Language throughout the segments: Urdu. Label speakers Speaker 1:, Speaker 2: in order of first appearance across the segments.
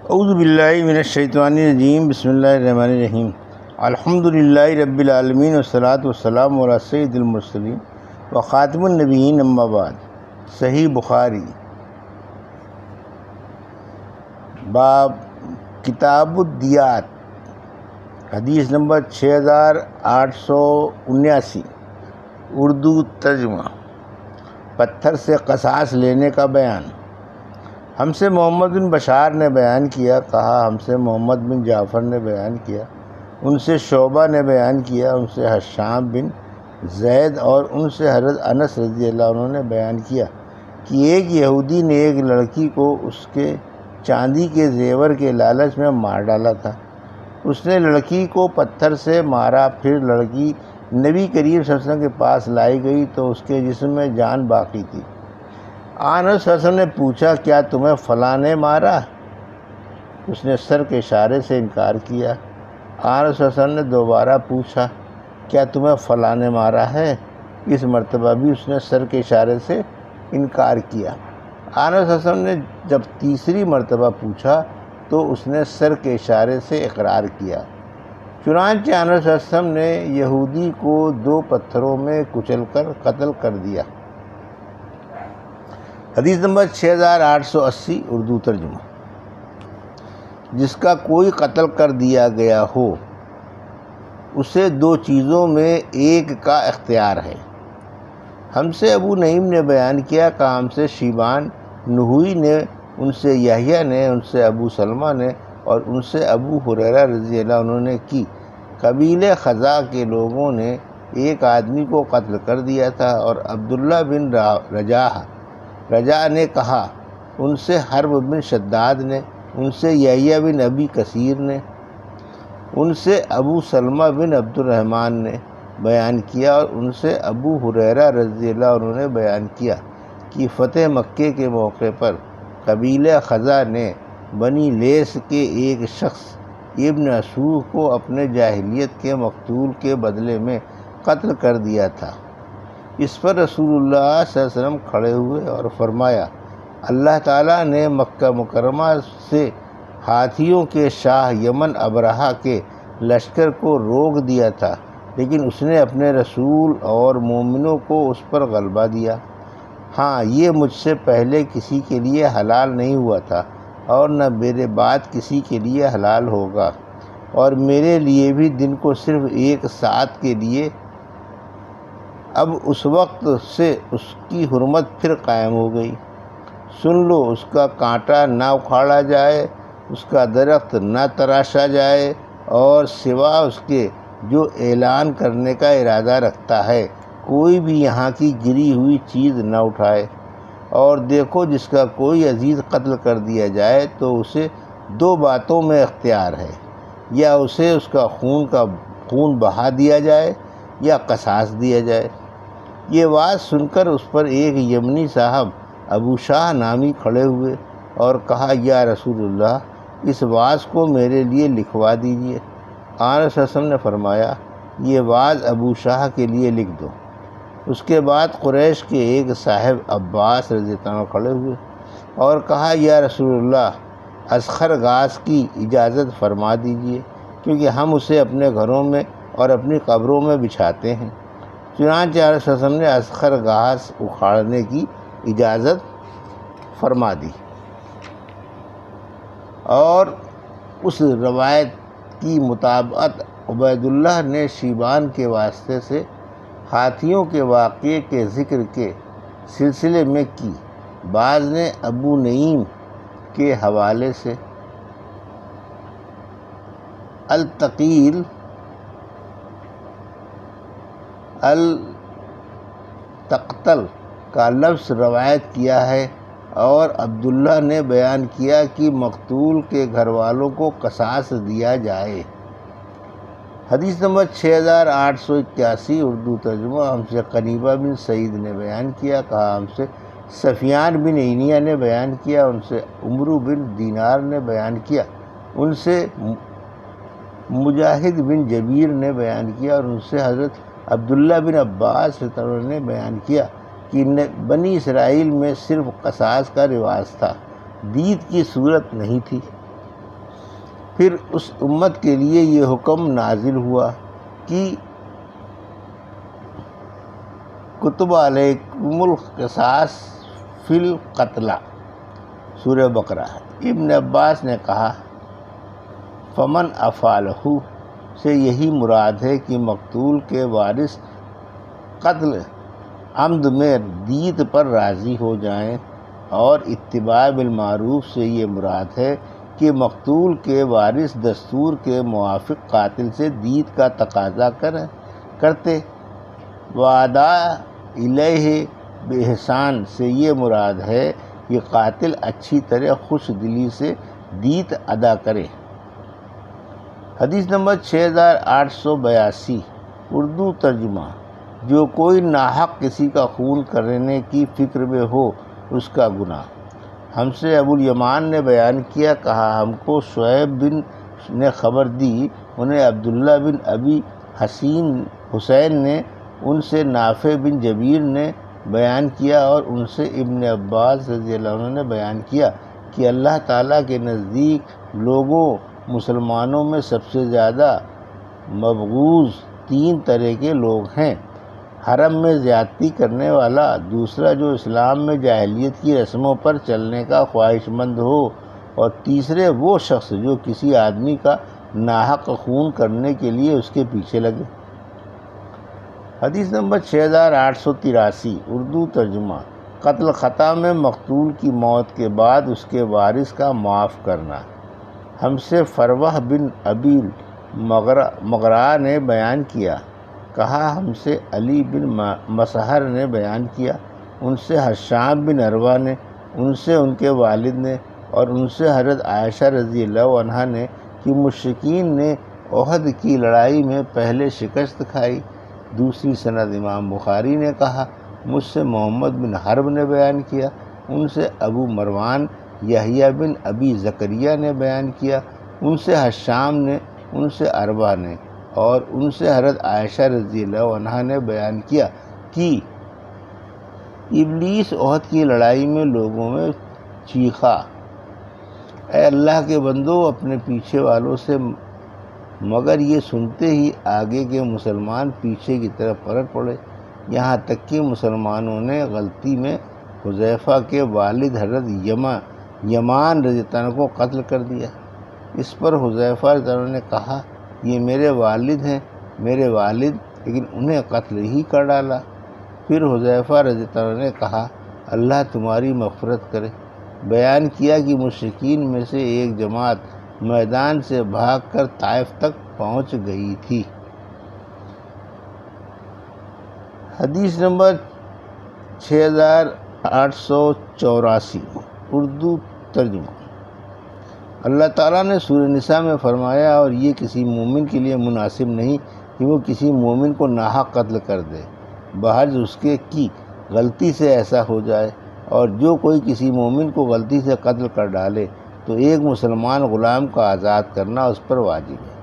Speaker 1: اعوذ باللہ من الشیطان الرجیم، بسم اللہ الرحمن الرحیم۔ الحمدللہ رب العالمین والصلاۃ والسلام علی سید المرسلین وخاتم النبیین، اما بعد۔ صحیح بخاری باب کتاب الدیات، حدیث نمبر 6879، اردو ترجمہ۔ پتھر سے قصاص لینے کا بیان۔ ہم سے محمد بن بشار نے بیان کیا، کہا ہم سے محمد بن جعفر نے بیان کیا، ان سے شعبہ نے بیان کیا، ان سے حشام بن زید اور ان سے حضرت انس رضی اللہ عنہ نے بیان کیا کہ ایک یہودی نے ایک لڑکی کو اس کے چاندی کے زیور کے لالچ میں مار ڈالا تھا۔ اس نے لڑکی کو پتھر سے مارا، پھر لڑکی نبی کریم صلی اللہ علیہ وسلم کے پاس لائی گئی تو اس کے جسم میں جان باقی تھی۔ آنس صلی اللہ علیہ وسلم نے پوچھا، کیا تمہیں فلاں نے مارا؟ اس نے سر کے اشارے سے انکار کیا۔ آنس صلی اللہ علیہ وسلم نے دوبارہ پوچھا، کیا تمہیں فلاں نے مارا ہے؟ اس مرتبہ بھی اس نے سر کے اشارے سے انکار کیا۔ آنس صلی اللہ علیہ وسلم نے جب تیسری مرتبہ پوچھا تو اس نے سر کے اشارے سے اقرار کیا۔ چنانچہ آنس صلی اللہ علیہ وسلم نے یہودی کو 2 پتھروں میں کچل کر قتل کر دیا۔ حدیث نمبر 6880، اردو ترجمہ۔ جس کا کوئی قتل کر دیا گیا ہو اسے 2 چیزوں میں ایک کا اختیار ہے۔ ہم سے ابو نعیم نے بیان کیا، کہا ہم سے شیبان نحوی نے، ان سے یحییٰ نے، ان سے ابو سلمہ نے اور ان سے ابو ہریرہ رضی اللہ عنہ نے کی قبیلے خزاع کے لوگوں نے ایک آدمی کو قتل کر دیا تھا، اور عبداللہ بن رجاء نے کہا، ان سے حرب بن شداد نے، ان سے یحییٰ بن ابی کثیر نے، ان سے ابو سلمہ بن عبد الرحمن نے بیان کیا، اور ان سے ابو ہریرہ رضی اللہ عنہ نے بیان کیا کہ فتح مکے کے موقع پر قبیلہ خزاع نے بنی لیث کے ایک شخص ابن اسوح کو اپنے جاہلیت کے مقتول کے بدلے میں قتل کر دیا تھا۔ اس پر رسول اللہ صلی اللہ علیہ وسلم کھڑے ہوئے اور فرمایا، اللہ تعالیٰ نے مکہ مکرمہ سے ہاتھیوں کے شاہ یمن ابرہہ کے لشکر کو روک دیا تھا، لیکن اس نے اپنے رسول اور مومنوں کو اس پر غلبہ دیا۔ ہاں، یہ مجھ سے پہلے کسی کے لیے حلال نہیں ہوا تھا اور نہ میرے بعد کسی کے لیے حلال ہوگا، اور میرے لیے بھی دن کو صرف 1 ساعت کے لیے۔ اب اس وقت سے اس کی حرمت پھر قائم ہو گئی۔ سن لو، اس کا کانٹا نہ اکھاڑا جائے، اس کا درخت نہ تراشا جائے، اور سوا اس کے جو اعلان کرنے کا ارادہ رکھتا ہے کوئی بھی یہاں کی گری ہوئی چیز نہ اٹھائے۔ اور دیکھو، جس کا کوئی عزیز قتل کر دیا جائے تو اسے 2 باتوں میں اختیار ہے، یا اسے اس کا خون بہا دیا جائے یا قصاص دیا جائے۔ یہ بات سن کر اس پر ایک یمنی صاحب ابو شاہ نامی کھڑے ہوئے اور کہا، یا رسول اللہ، اس باز کو میرے لیے لکھوا دیجیے۔ آنس صلی اللہ علیہ وسلم نے فرمایا، یہ باز ابو شاہ کے لیے لکھ دو۔ اس کے بعد قریش کے ایک صاحب عباس رضی اللہ عنہ کھڑے ہوئے اور کہا، یا رسول اللہ، اذخر گھاس کی اجازت فرما دیجیے، کیونکہ ہم اسے اپنے گھروں میں اور اپنی قبروں میں بچھاتے ہیں۔ چنانچہ علیہ وسلم نے اذخر گھاس اکھاڑنے کی اجازت فرما دی، اور اس روایت کی مطابقت عبید اللہ نے شیبان کے واسطے سے ہاتھیوں کے واقعے کے ذکر کے سلسلے میں کی۔ بعض نے ابو نعیم کے حوالے سے التقیل التقتل کا لفظ روایت کیا ہے، اور عبداللہ نے بیان کیا کہ مقتول کے گھر والوں کو قصاص دیا جائے۔ حدیث نمبر 6881، اردو ترجمہ۔ ہم سے قنیبہ بن سعید نے بیان کیا، کہا ہم سے سفیان بن عینیہ نے بیان کیا، ان سے عمرو بن دینار نے بیان کیا، ان سے مجاہد بن جبیر نے بیان کیا، اور ان سے حضرت عبداللہ بن عباس رضی اللہ عنہ نے بیان کیا کہ بنی اسرائیل میں صرف قصاص کا رواج تھا، دید کی صورت نہیں تھی۔ پھر اس امت کے لیے یہ حکم نازل ہوا کہ کتب علیکم القصاص فی القتلى، سورہ بقرہ۔ ابن عباس نے کہا فمن افعلہ سے یہی مراد ہے کہ مقتول کے وارث قتل عمد میں دیت پر راضی ہو جائیں، اور اتباع بالمعروف سے یہ مراد ہے کہ مقتول کے وارث دستور کے موافق قاتل سے دیت کا تقاضا کرتے۔ واداء الیہ بإحسان سے یہ مراد ہے کہ قاتل اچھی طرح خوش دلی سے دیت ادا کرے۔ حدیث نمبر 6882، اردو ترجمہ۔ جو کوئی ناحق کسی کا خون کرنے کی فکر میں ہو اس کا گناہ۔ ہم سے ابو الیمان نے بیان کیا، کہا ہم کو شعیب بن نے خبر دی، انہیں عبداللہ بن ابی حسین نے، ان سے نافع بن جبیر نے بیان کیا، اور ان سے ابن عباس رضی اللہ عنہ نے بیان کیا کہ اللہ تعالیٰ کے نزدیک لوگوں مسلمانوں میں سب سے زیادہ مبغوض 3 طرح کے لوگ ہیں: حرم میں زیادتی کرنے والا، دوسرا جو اسلام میں جاہلیت کی رسموں پر چلنے کا خواہش مند ہو، اور تیسرے وہ شخص جو کسی آدمی کا ناحق خون کرنے کے لیے اس کے پیچھے لگے۔ حدیث نمبر 6883، اردو ترجمہ۔ قتل خطا میں مقتول کی موت کے بعد اس کے وارث کا معاف کرنا۔ ہم سے فروہ بن ابی مغرا نے بیان کیا، کہا ہم سے علی بن مسہر نے بیان کیا، ان سے حشام بن عروہ نے، ان سے ان کے والد نے، اور ان سے حضرت عائشہ رضی اللہ عنہا نے کہ مشرکین نے احد کی لڑائی میں پہلے شکست کھائی۔ دوسری سند امام بخاری نے کہا مجھ سے محمد بن حرب نے بیان کیا، ان سے ابو مروان یحییٰ بن ابی زکریا نے بیان کیا، ان سے حشام نے، ان سے عروہ نے، اور ان سے حضرت عائشہ رضی اللہ عنہا نے بیان کیا کہ ابلیس احد کی لڑائی میں لوگوں میں چیخا، اے اللہ کے بندو اپنے پیچھے والوں سے، مگر یہ سنتے ہی آگے کے مسلمان پیچھے کی طرف پلٹ پڑے، یہاں تک کہ مسلمانوں نے غلطی میں حذیفہ کے والد حضرت یمان رضی اللہ عنہ کو قتل کر دیا۔ اس پر حذیفہ رضی اللہ عنہ نے کہا یہ میرے والد ہیں، میرے والد، لیکن انہیں قتل ہی کر ڈالا۔ پھر حذیفہ رضی اللہ عنہ نے کہا اللہ تمہاری مغفرت کرے۔ بیان کیا کہ مشرکین میں سے ایک جماعت میدان سے بھاگ کر طائف تک پہنچ گئی تھی۔ حدیث نمبر 6884، اردو ترجمہ۔ اللہ تعالیٰ نے سورہ نساء میں فرمایا اور یہ کسی مومن کے لیے مناسب نہیں کہ وہ کسی مومن کو ناحق قتل کر دے، بحرز اس کے کی غلطی سے ایسا ہو جائے، اور جو کوئی کسی مومن کو غلطی سے قتل کر ڈالے تو ایک مسلمان غلام کا آزاد کرنا اس پر واجب ہے،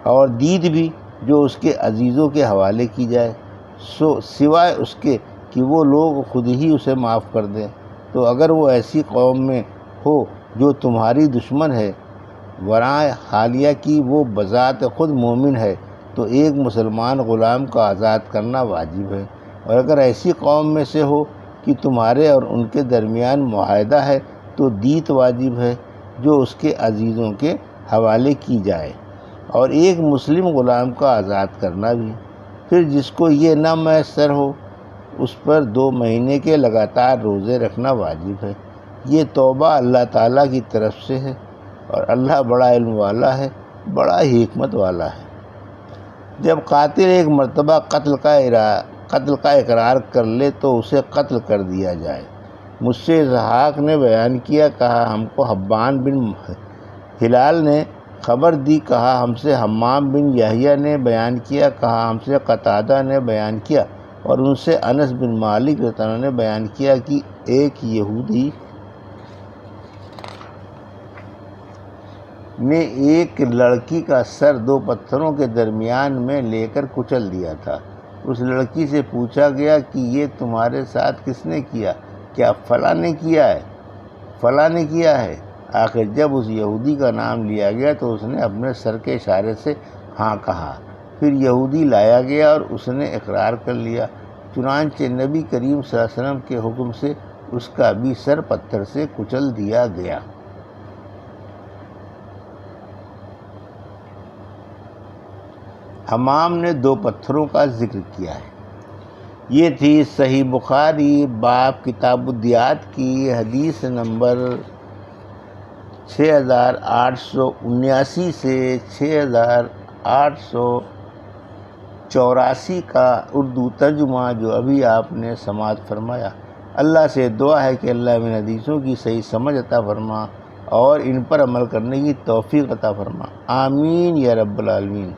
Speaker 1: اور دیت بھی جو اس کے عزیزوں کے حوالے کی جائے، سوائے اس کے کہ وہ لوگ خود ہی اسے معاف کر دیں۔ تو اگر وہ ایسی قوم میں ہو جو تمہاری دشمن ہے، ورائے حالیہ کی وہ بذات خود مومن ہے، تو ایک مسلمان غلام کا آزاد کرنا واجب ہے، اور اگر ایسی قوم میں سے ہو کہ تمہارے اور ان کے درمیان معاہدہ ہے تو دیت واجب ہے جو اس کے عزیزوں کے حوالے کی جائے، اور ایک مسلم غلام کا آزاد کرنا بھی۔ پھر جس کو یہ نہ میسر ہو اس پر 2 مہینے کے لگاتار روزے رکھنا واجب ہے۔ یہ توبہ اللہ تعالیٰ کی طرف سے ہے، اور اللہ بڑا علم والا ہے، بڑا حکمت والا ہے۔ جب قاتل ایک مرتبہ قتل کا اقرار کر لے تو اسے قتل کر دیا جائے۔ مجھ سے اسحاق نے بیان کیا، کہا ہم کو حبان بن ہلال نے خبر دی، کہا ہم سے حمام بن یحییٰ نے بیان کیا، کہا ہم سے قتادہ نے بیان کیا، اور ان سے انس بن مالک رضی اللہ عنہ نے بیان کیا کہ ایک یہودی نے ایک لڑکی کا سر 2 پتھروں کے درمیان میں لے کر کچل دیا تھا۔ اس لڑکی سے پوچھا گیا کہ یہ تمہارے ساتھ کس نے کیا؟ کیا فلاں نے کیا ہے؟ فلاں نے کیا ہے؟ آخر جب اس یہودی کا نام لیا گیا تو اس نے اپنے سر کے اشارے سے ہاں کہا۔ پھر یہودی لایا گیا اور اس نے اقرار کر لیا۔ چنانچہ نبی کریم صلی اللہ علیہ وسلم کے حکم سے اس کا بھی سر پتھر سے کچل دیا گیا۔ حمام نے 2 پتھروں کا ذکر کیا ہے۔ یہ تھی صحیح بخاری باب کتاب الدیات کی حدیث نمبر 6879 سے 6884 کا اردو ترجمہ جو ابھی آپ نے سماعت فرمایا۔ اللہ سے دعا ہے کہ اللہ ان حدیثوں کی صحیح سمجھ عطا فرما اور ان پر عمل کرنے کی توفیق عطا فرما، آمین یا رب العالمین۔